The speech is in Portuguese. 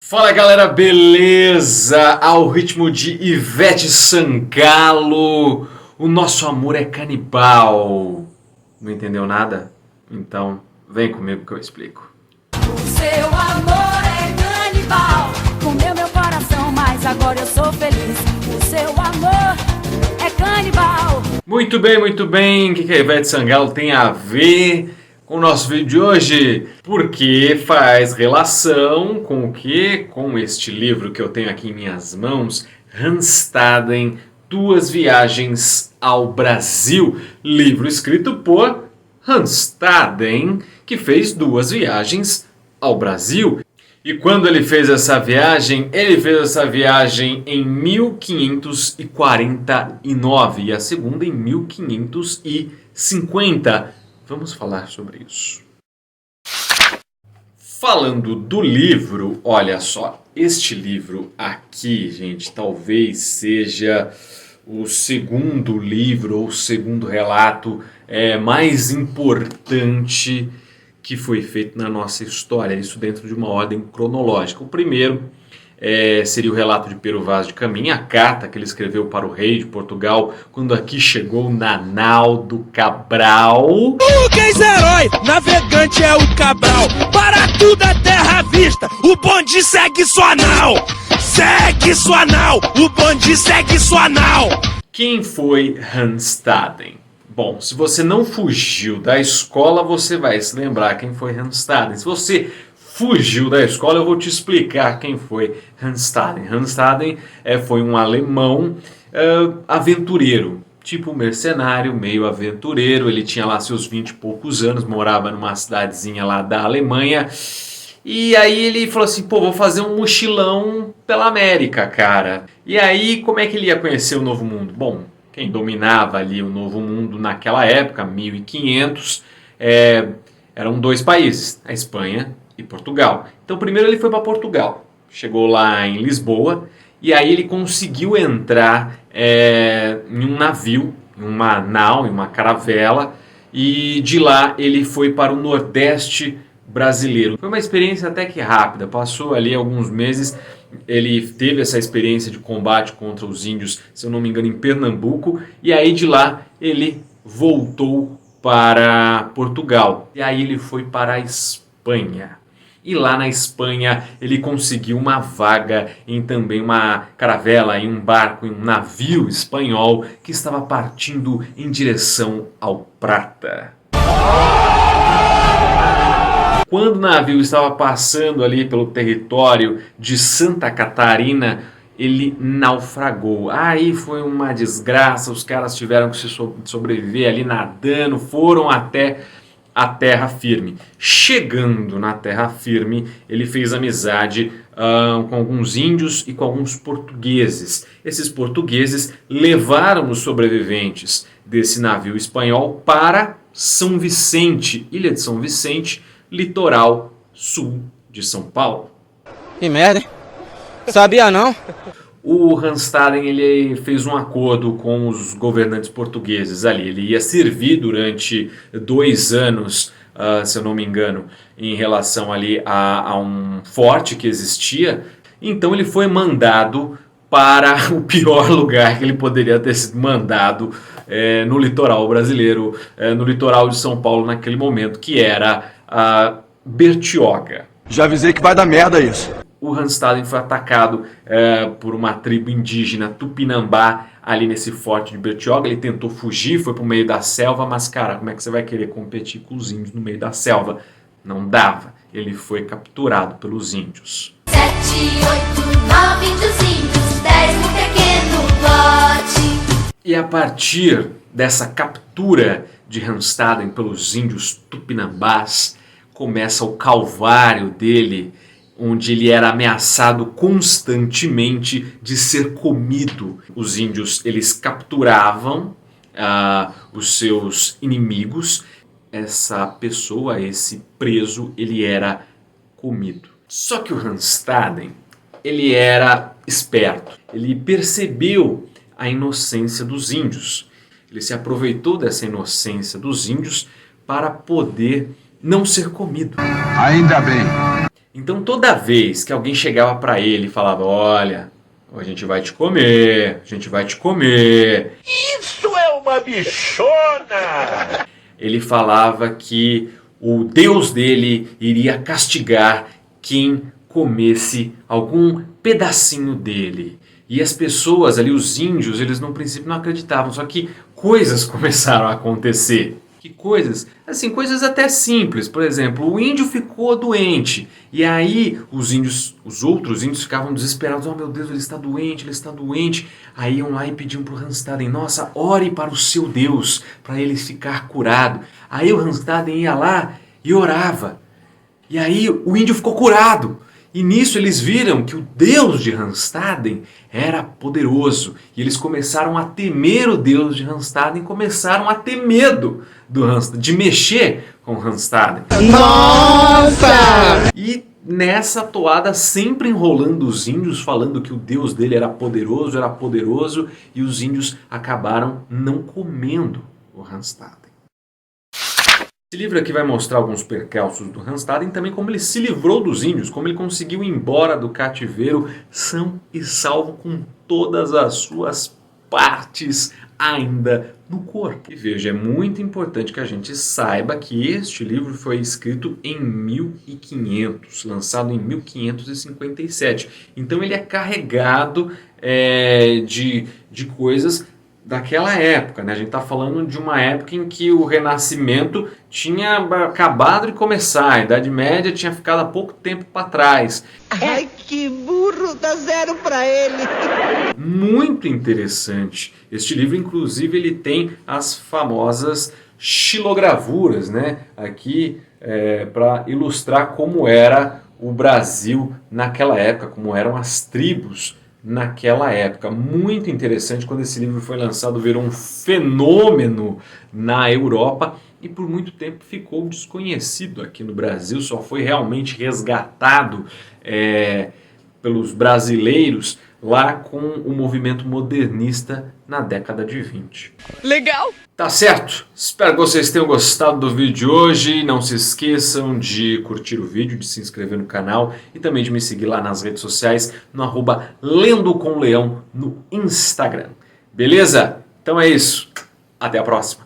Fala galera, beleza? Ao ritmo de Ivete Sangalo, o nosso amor é canibal. Não entendeu nada? Então vem comigo que eu explico. O seu amor é canibal, comeu meu coração, mas agora eu sou feliz. O seu amor é canibal. Muito bem. O que a Ivete Sangalo tem a ver com o nosso vídeo de hoje? Porque faz relação com o quê? Com este livro que eu tenho aqui em minhas mãos, Handstaden, Duas Viagens ao Brasil. Livro escrito por Handstaden, que fez duas viagens ao Brasil. E quando ele fez essa viagem em 1549 e a segunda em 1550. Vamos falar sobre isso. Falando do livro, olha só, este livro aqui, gente, talvez seja o segundo livro ou o segundo relato mais importante que foi feito na nossa história, isso dentro de uma ordem cronológica. O primeiro seria o relato de Pero Vaz de Caminha, a carta que ele escreveu para o rei de Portugal quando aqui chegou na nau do Cabral. Burguês herói, navegante é o Cabral, para tudo é terra à vista, o bonde segue sua nau, o bonde segue sua nau. Quem foi Handstaden? Bom, se você não fugiu da escola, você vai se lembrar quem foi Handstaden. Se você fugiu da escola, eu vou te explicar quem foi Handstaden. Handstaden foi um alemão aventureiro, tipo mercenário, meio aventureiro. Ele tinha lá seus 20 e poucos anos, morava numa cidadezinha lá da Alemanha. E aí ele falou assim, vou fazer um mochilão pela América, cara. E aí, como é que ele ia conhecer o Novo Mundo? Bom, quem dominava ali o Novo Mundo naquela época, 1500, eram dois países, a Espanha e Portugal. Então primeiro ele foi para Portugal, chegou lá em Lisboa e aí ele conseguiu entrar em um navio, em uma nau, em uma caravela, e de lá ele foi para o Nordeste brasileiro. Foi uma experiência até que rápida, passou ali alguns meses. Ele teve essa experiência de combate contra os índios, se eu não me engano, em Pernambuco, e aí de lá ele voltou para Portugal. E aí ele foi para a Espanha. E lá na Espanha ele conseguiu uma vaga em também uma caravela, em um barco, em um navio espanhol que estava partindo em direção ao Prata. Quando o navio estava passando ali pelo território de Santa Catarina, ele naufragou. Aí foi uma desgraça, os caras tiveram que sobreviver ali nadando, foram até a terra firme. Chegando na terra firme, ele fez amizade com alguns índios e com alguns portugueses. Esses portugueses levaram os sobreviventes desse navio espanhol para São Vicente, Ilha de São Vicente, litoral sul de São Paulo. Que merda, hein? Sabia não? O Handstaden ele fez um acordo com os governantes portugueses ali. Ele ia servir durante 2 anos, se eu não me engano, em relação ali a um forte que existia. Então ele foi mandado para o pior lugar que ele poderia ter sido mandado no litoral brasileiro, no litoral de São Paulo naquele momento, que era Bertioga. Já avisei que vai dar merda isso. O Handstaden foi atacado por uma tribo indígena Tupinambá ali nesse forte de Bertioga. Ele tentou fugir, foi para o meio da selva, mas cara, como é que você vai querer competir com os índios no meio da selva? Não dava. Ele foi capturado pelos índios. 7, 8, 9 índios, 10 no pequeno lote. E a partir dessa captura de Handstaden pelos índios Tupinambás, começa o calvário dele, onde ele era ameaçado constantemente de ser comido. Os índios, eles capturavam os seus inimigos. Essa pessoa, esse preso, ele era comido. Só que o Handstaden, ele era esperto. Ele percebeu a inocência dos índios. Ele se aproveitou dessa inocência dos índios para poder não ser comido. Ainda bem. Então toda vez que alguém chegava para ele e falava, olha, a gente vai te comer, a gente vai te comer. Isso é uma bichona! Ele falava que o Deus dele iria castigar quem comesse algum pedacinho dele. E as pessoas ali, os índios, eles no princípio não acreditavam, só que coisas começaram a acontecer. Que coisas? Assim, coisas até simples. Por exemplo, o índio ficou doente. E aí os outros índios ficavam desesperados. Oh meu Deus, ele está doente, ele está doente. Aí iam lá e pediam para o Randstaden, nossa, ore para o seu Deus, para ele ficar curado. Aí o Randstaden ia lá e orava. E aí o índio ficou curado. E nisso eles viram que o Deus de Randstaden era poderoso. E eles começaram a temer o Deus de Randstaden, começaram a ter medo do Randstaden, de mexer com Randstaden. Nossa! E nessa toada sempre enrolando os índios, falando que o Deus dele era poderoso, e os índios acabaram não comendo o Randstaden. Esse livro aqui vai mostrar alguns percalços do Randstaden, também como ele se livrou dos índios, como ele conseguiu ir embora do cativeiro são e salvo com todas as suas partes ainda no corpo. E veja, é muito importante que a gente saiba que este livro foi escrito em 1500, lançado em 1557. Então ele é carregado de coisas daquela época, né? A gente está falando de uma época em que o Renascimento tinha acabado de começar, a Idade Média tinha ficado há pouco tempo para trás. Ai, que burro, dá 0 para ele. Muito interessante. Este livro, inclusive, ele tem as famosas xilogravuras, né? Aqui para ilustrar como era o Brasil naquela época, como eram as tribos naquela época. Muito interessante. Quando esse livro foi lançado, virou um fenômeno na Europa e por muito tempo ficou desconhecido aqui no Brasil, só foi realmente resgatado pelos brasileiros lá com o movimento modernista na década de 20. Legal! Tá certo? Espero que vocês tenham gostado do vídeo de hoje. Não se esqueçam de curtir o vídeo, de se inscrever no canal e também de me seguir lá nas redes sociais no @lendocomleão no Instagram. Beleza? Então é isso. Até a próxima.